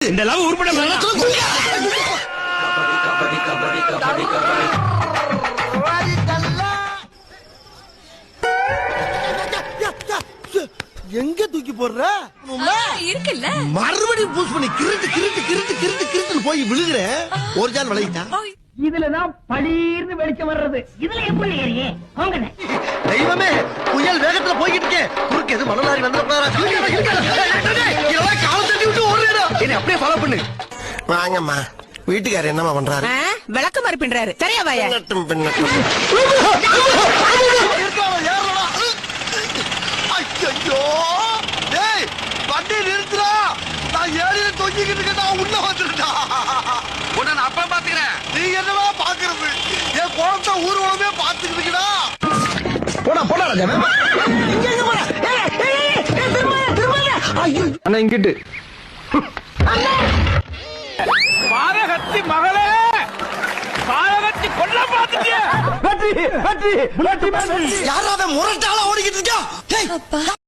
இந்த லவ் உருப்பட எங்க தூக்கி போடுற இருக்குல்ல மறுபடியும் பூஸ் பண்ணி கிருட்டு கிருட்டு கிருட்டு கிருட்டு கிருட்டுன்னு போய் விழுகிற ஒரு ஜான் விளையிட்டா இதுலதான் பளீர்னு வெளிச்சம் வர்றது. இதுல எப்படி ஏறியே தெய்வமே புயல் வேகத்துல போய்கிட்டு இருக்கேன். குறுக்கு எது மணலாரி வந்து கால தட்டி விட்டு ஓடுறா. என்ன அப்படியே ஃபாலோ பண்ணு. வாங்கம்மா வீட்டுக்காரர் என்னமா பண்றாரு? விளக்க மாதிரி பின்றாரு. சரியா வாயா ஐயோ டேய் வண்டி நிறுத்துறா. நான் ஏறில தொங்கிக்கிட்டு இருக்கேன். நான் உள்ள வந்துட்டா. உன்னை நான் அப்பா பாத்துக்கிறேன். நீ என்னவா பாக்குறது? என் குழந்தை ஊர்வலமே பாத்துக்கிட்டுடா. போடா போடா ராஜா. இங்க எங்க போற? ஐயோ அண்ணா இங்கிட்டு பாரகத்தி மகளே, பாரகத்தி கொல்ல பாத்துட்டிய. யாராவது முரட்டால ஓடிக்கிட்டு இருக்கா?